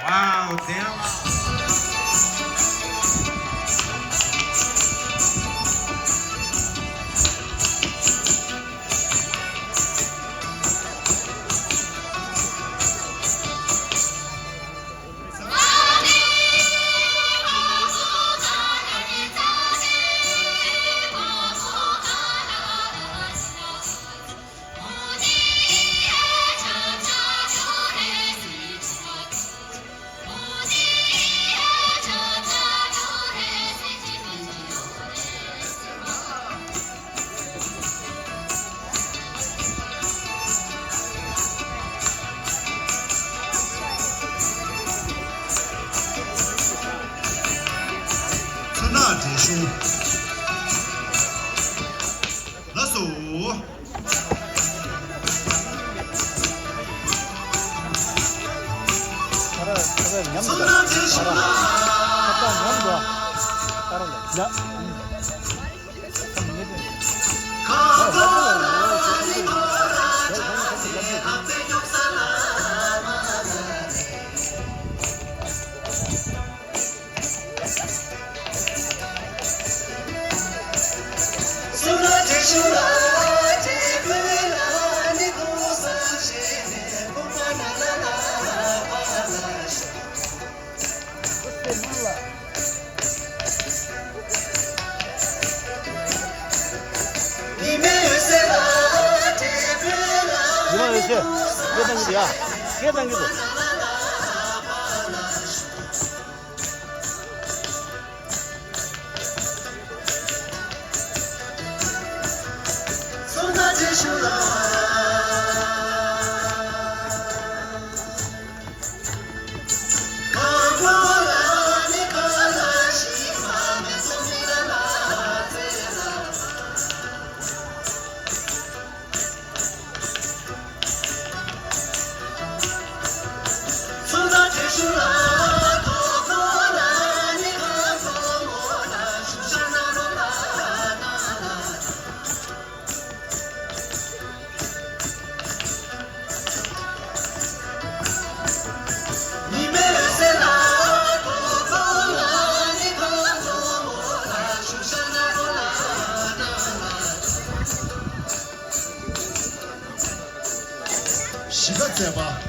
와우, 대박.那结束，那走。이만하지? 계단기야. 계단기도. 시간 대봐.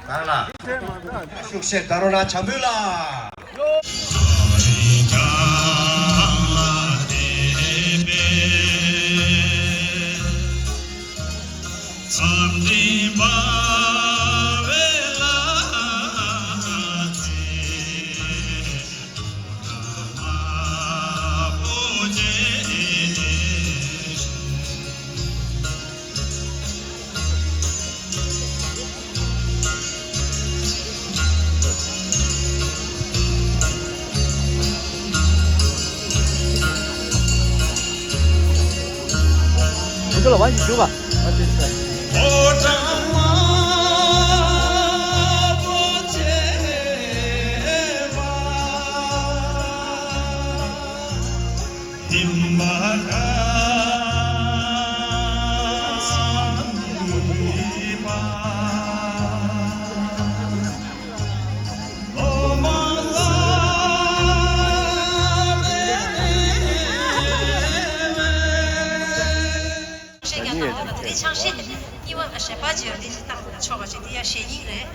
달라. 숙세 다로나 참을라. 이걸로 완전 줘봐. 완전 줘. 也你唱谁的？因为18九的是大的，唱个这底下写音嘞。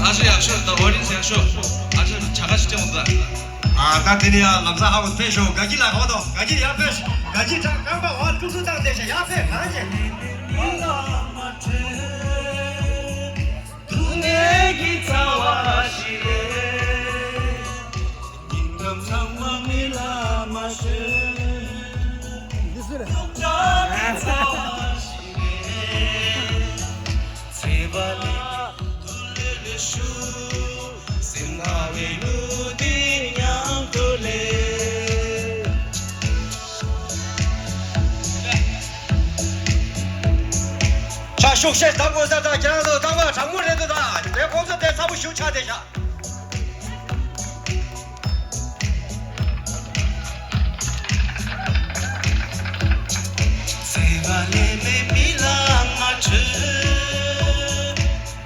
아주 약쇼 나 어린 생쇼 아주 자가시대 온다. 아 가티니아 남사하고 페쇼 가지라 가도 가지 야 페쇼 가지 장 강바 와 투수장 대셔 야 페 가지 두뇌 기타와 시래 임금 상황이라 마셔 독자 기타와 시래 세발이 둘레를 슈 생각에 누디 양돌레 자 쇼셰 당고사다 장도 당과 장문에도다 내 공서 대 사부 쇼차 대샤 세발레메 밀랑 마트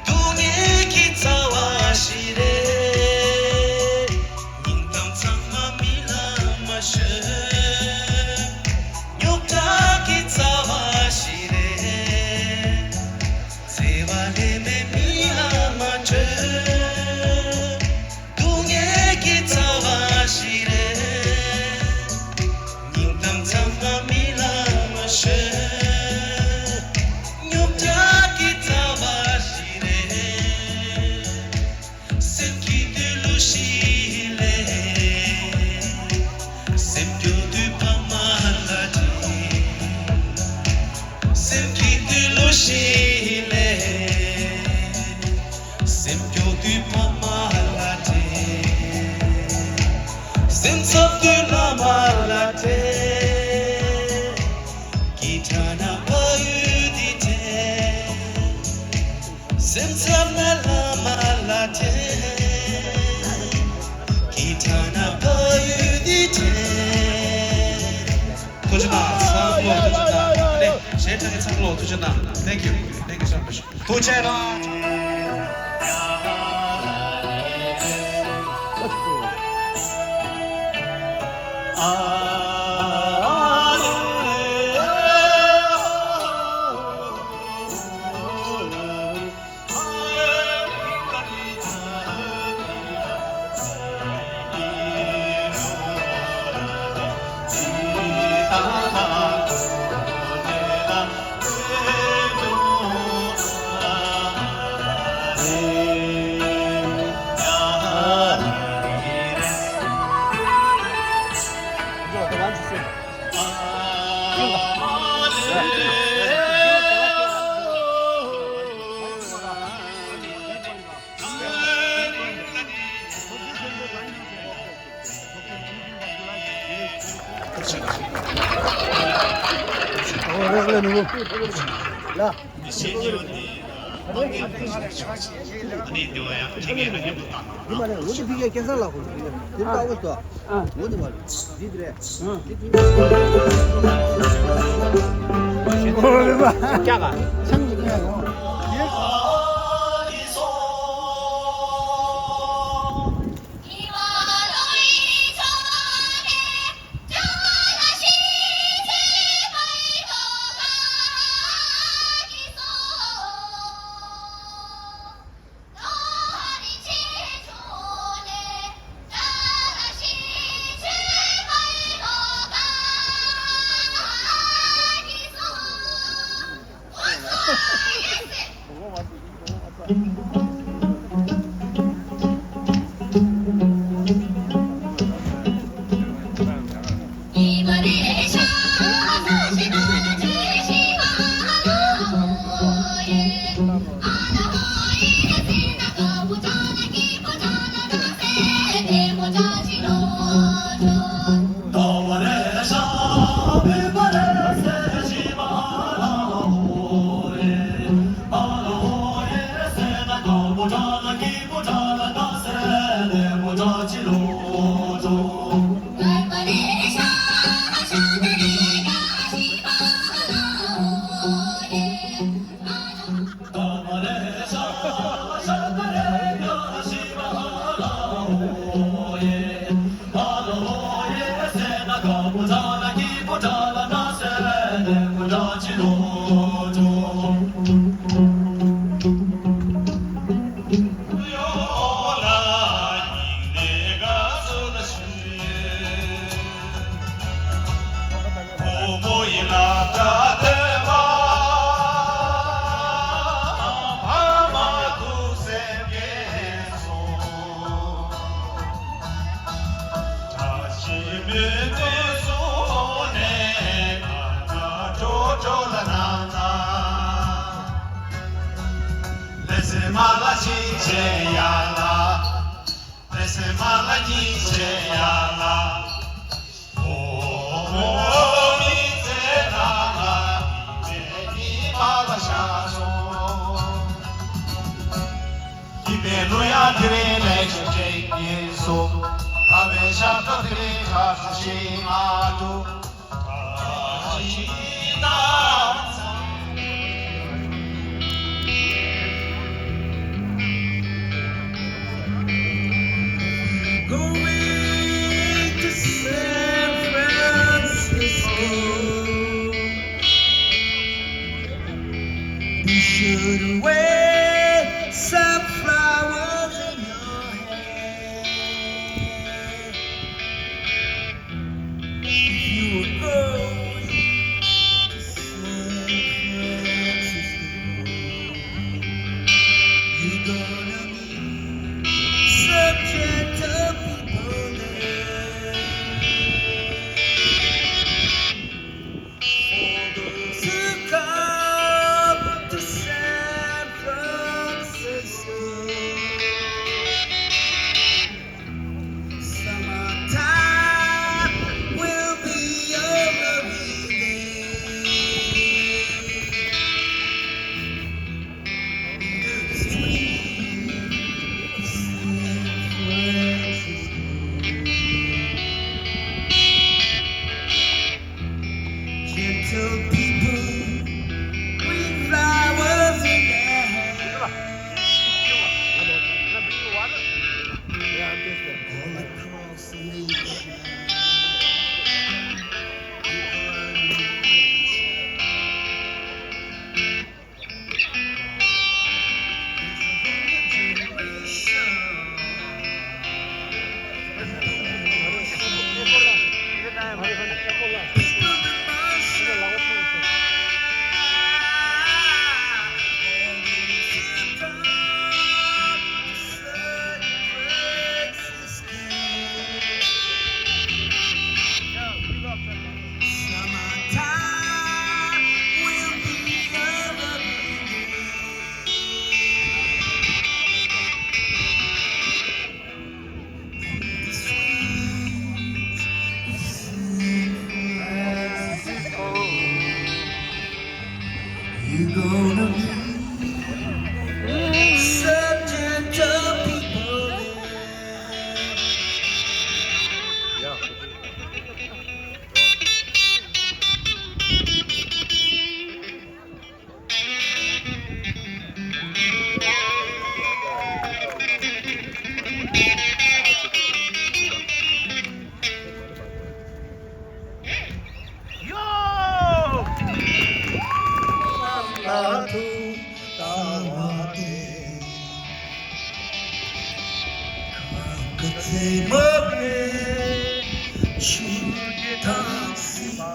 두뇌 기타와 시래 인감 창마 밀랑 마셔 욕자 기타와 시래 세발레메 밀랑 마트 두뇌 기타와 시래 인감 창마 밀랑 마셔 욕자 기타와 시래 샘키들 루시레 샘표드 파말라디 샘키들 루시레 샘표드 파말라디 샘섭드 라말라테 기타나 바유디테 샘섭나 라말라테 기타나 바유디테 도전아 사고 도전아 네 세상의 창로 도전아 Thank you so much 도체라 이만해 어디 비게 괜찮라고 이렇게 하고 있어 어디 말 니들에 작아. Presmala Ciceyala, Presmala Ciceyala, Oh, Mizerala, Veni Malashaso, Ibeluya Grele Jesu, Avesha Tatrika Shimatu, Going to San Francisco. You should wear some flowers in your hair. If you were going to San Francisco, you're gonna meet some gentle people there. For those who come to San Francisco, summertime will be your lovely day. Streets of San Francisco, gentle people with flowers in their hair. All across the nation, summertime will be your lovely day. The streets of San Francisco, you're gonna meet some gentle people there. Satu tawate, kangkete mogne, chudita sima,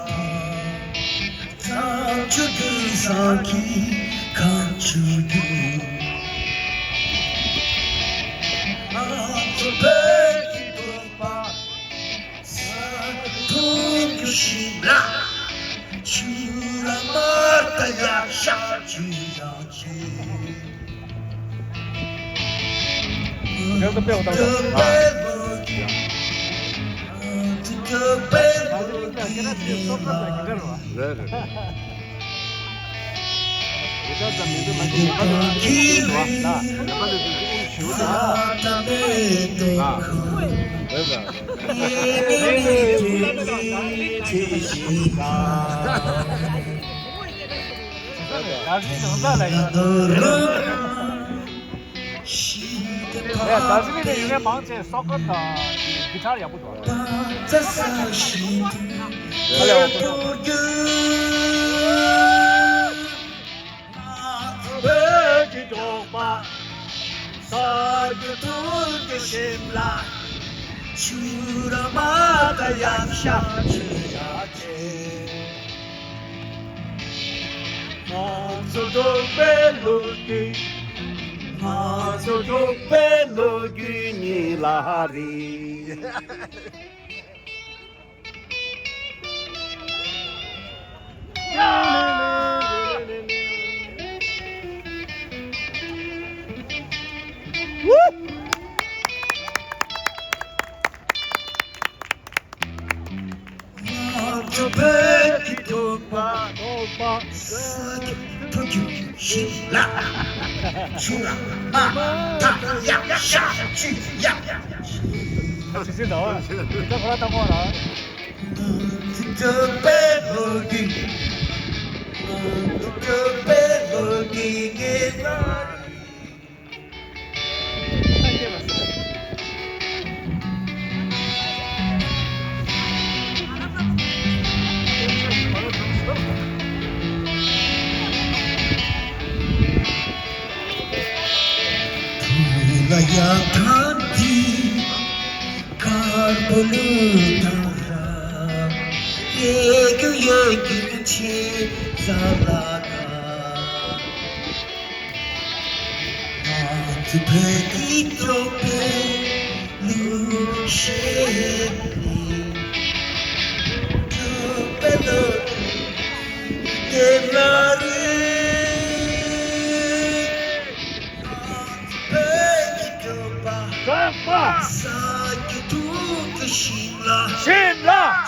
kanchudu saki, kanchudu. Antobeki topa, satu yushina. Churamata yasha chuyachi. 여기서 빼고 나오자. 나중에 정상이야. 나중에 이게 망치 썩었다. 기차를 못 와. 같이 쓴다. 일단 걸었다고 하나. 신라!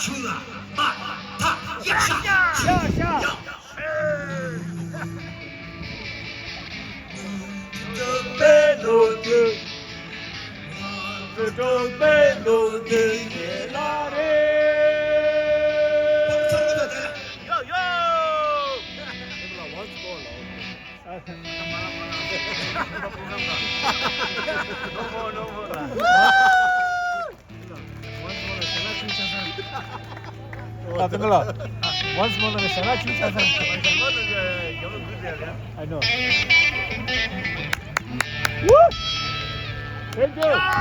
Tenggelam. Once more na sana chucha san. I know. Woo! Thank you.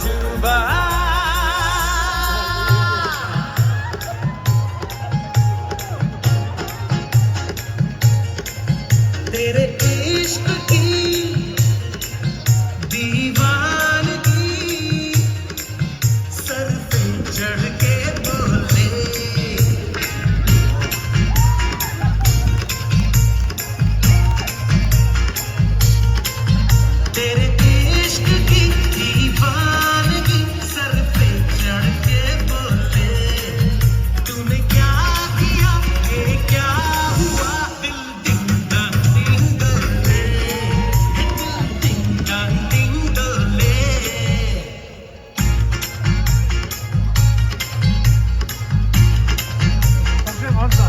जुबा तेरे इश्क की दीवानगी sir पे चढ़ के बोले तेरे इश्क की दीवानगी सर पे चढ़ के बोले तूने क्या किया ये क्या हुआ दिल डिंगा डिंग डोले दिल डिंगा डिंग डोले सबसे मस्त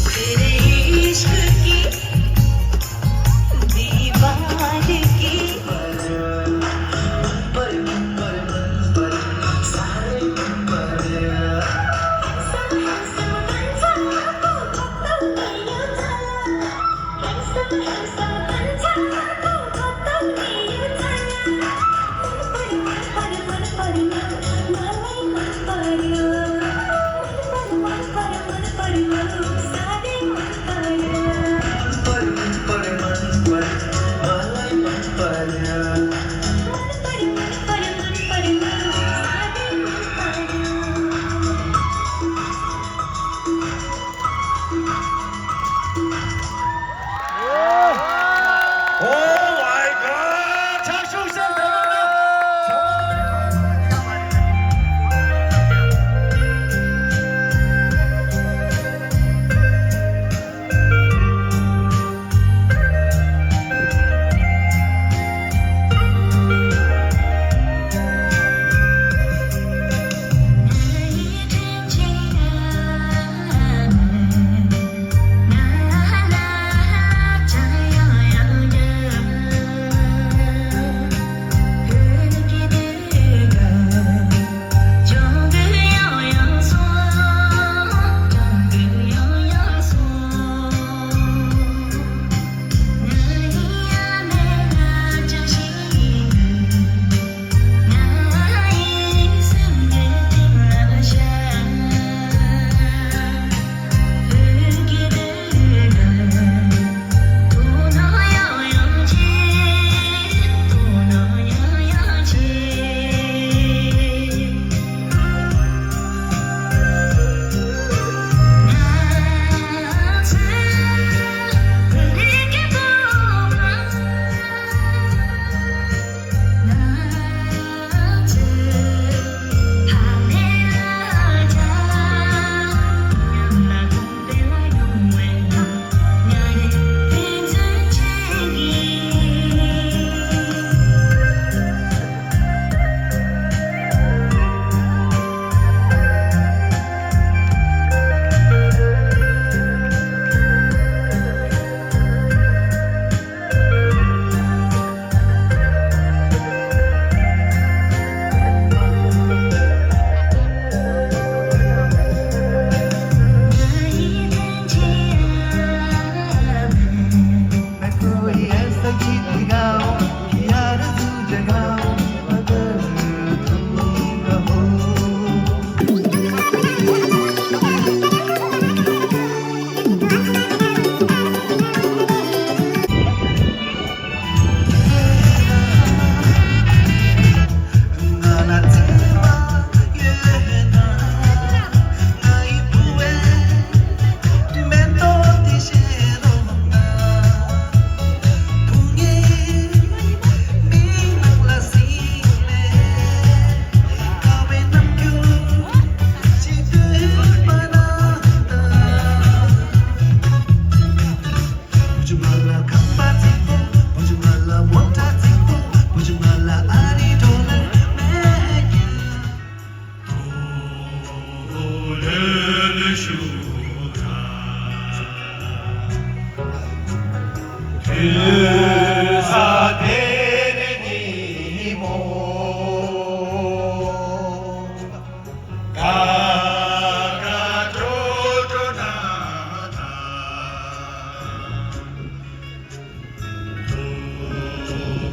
तेरे इश्क की दीवानगी Oh my God！ 唱首先咱们的。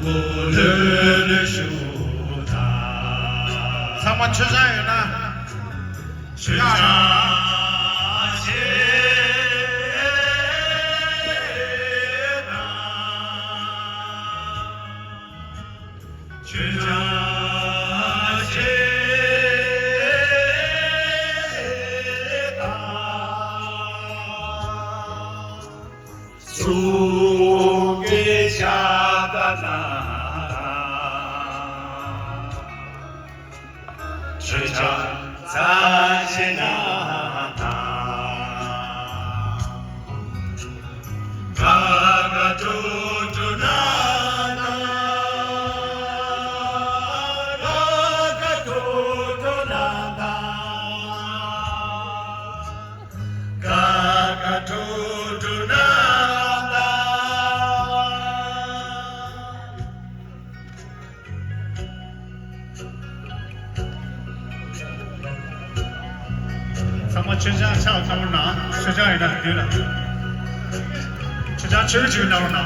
오늘 쇼다 么吃啥呢？吃啥？속에 잡아나 주장 사시나나 가가 두두나나 가가 두두나나 가가 두두나나 상마 최장 차 타오나 최장이다 되나 최장 제일 나오나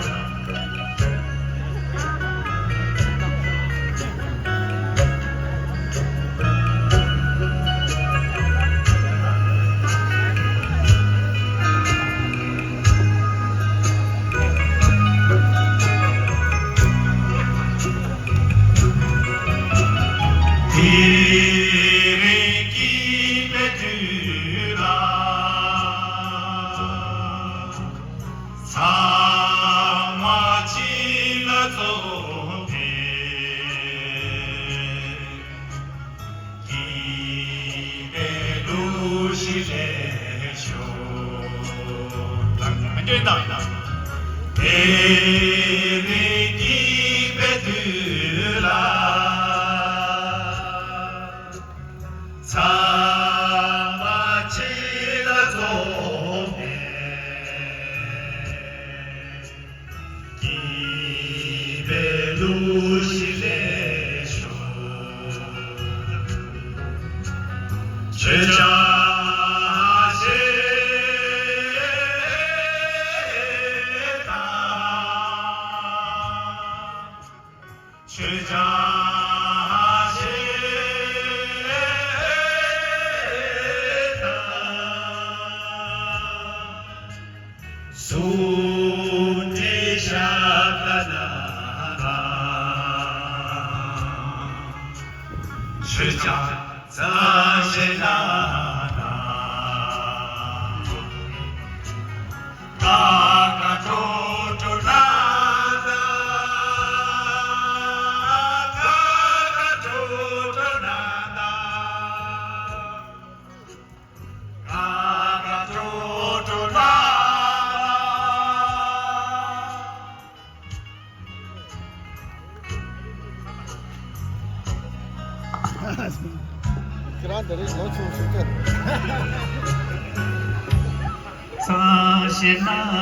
그란데를 놓치고 싶겠다. 사시나나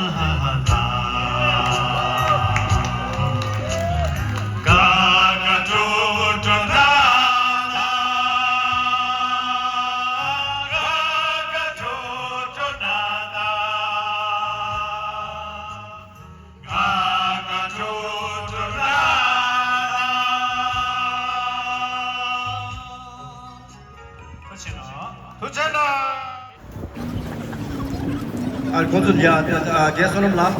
가가 두두나나 가가 두두나나 가가 두두나나 도전아 Al consul ya guess on lam.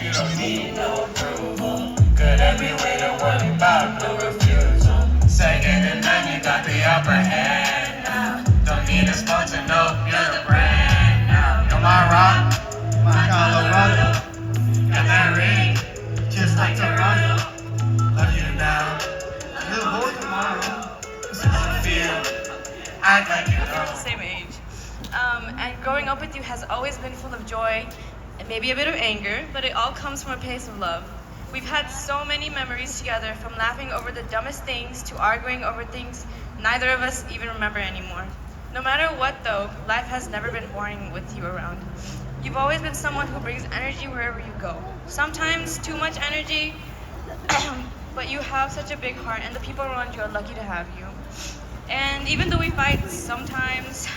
You don't need no approval. Good every way to worry about no refusal. Second and none, you got the upper hand now. Don't need a sponsor, no, you're the brand now. You're my rock, my Colorado. Got that ring, just like Toronto. Love you now, little boy tomorrow. This is how I feel. Act like you know. The same age. And growing up with you has always been full of joy and maybe a bit of anger, but it all comes from a place of love. We've had so many memories together, from laughing over the dumbest things to arguing over things neither of us even remember anymore. No matter what though, life has never been boring with you around. You've always been someone who brings energy wherever you go. Sometimes too much energy, but you have such a big heart and the people around you are lucky to have you. And even though we fight sometimes,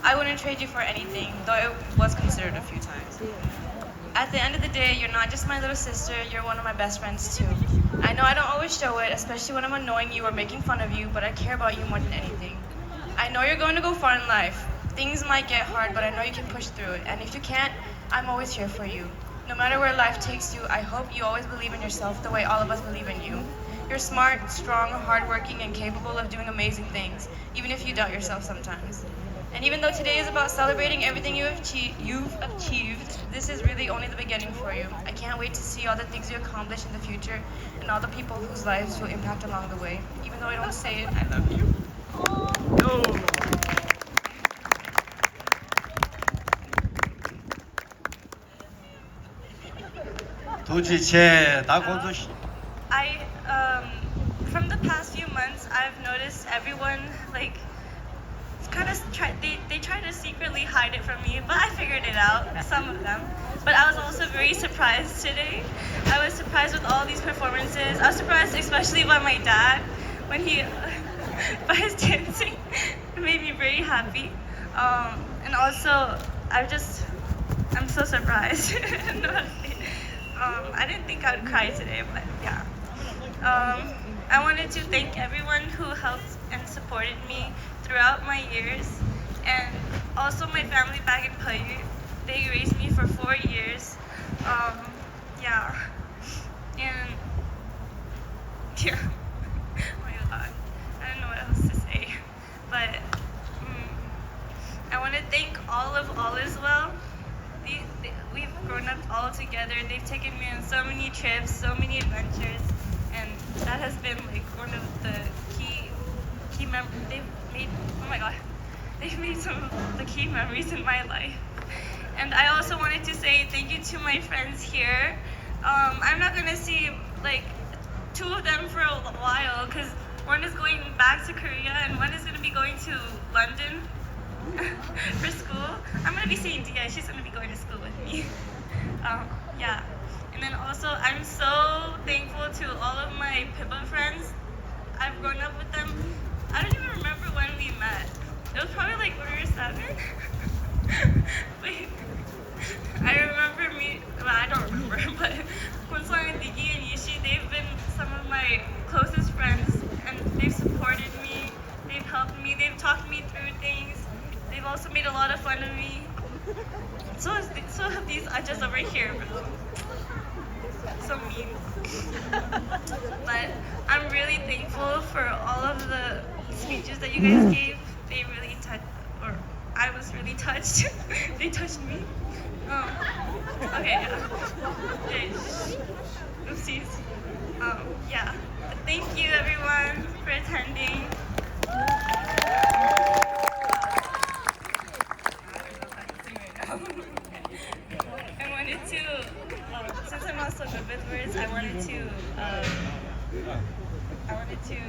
I wouldn't trade you for anything, though it was considered a few times. at the end of the day, you're not just my little sister, you're one of my best friends too. I know I don't always show it, especially when I'm annoying you or making fun of you, but I care about you more than anything. I know you're going to go far in life. Things might get hard, but I know you can push through it. And if you can't, I'm always here for you. No matter where life takes you, I hope you always believe in yourself the way all of us believe in you. You're smart, strong, hardworking, and capable of doing amazing things, even if you doubt yourself sometimes. And even though today is about celebrating everything you've achieved, this is really only the beginning for you. I can't wait to see all the things you accomplish in the future and all the people whose lives you'll impact along the way. Even though I don't say it, I love you. 도지체 다 고조시. From the past few months, I've noticed everyone like kind of they try to secretly hide it from me, but I figured it out, some of them. But I was also very surprised today. I was surprised with all these performances. I was surprised especially by my dad when he by his dancing. It made me very happy. And also I'm so surprised. I didn't think I would cry today, but yeah. I wanted to thank everyone who helped and supported me throughout my years, and also my family back in Paiyu. They raised me for 4 years. Yeah. And yeah. Oh my god. I don't know what else to say. But I want to thank all is well. We've grown up all together. They've taken me on so many trips, so many adventures, and that has been like one of the key memories. They've made some of the key memories in my life. And I also wanted to say thank you to my friends here. I'm not gonna see like 2 of them for a while because one is going back to Korea and one is gonna be going to London for school. I'm gonna be seeing Dia. She's gonna be going to school with me. Yeah. And then also, I'm so thankful to all of my Pippa friends. I've grown up with them. I don't even remember when we met. It was probably like when we were 7. Wait. I remember I don't remember, but Kunsong and Digi and Yishi, they've been some of my closest friends, and they've supported me, they've helped me, they've talked me through things. They've also made a lot of fun of me. So have these just over here, bro. So mean. But I'm really thankful for all of the speeches that you guys gave. They really I was really touched. They touched me. Okay, yeah. Oopsies. Yeah. But thank you everyone for attending. I wanted to, since I'm also good with words, I wanted to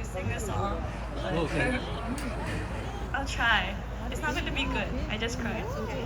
sing a song. I'll try. It's not going to be good. I just cried. Okay.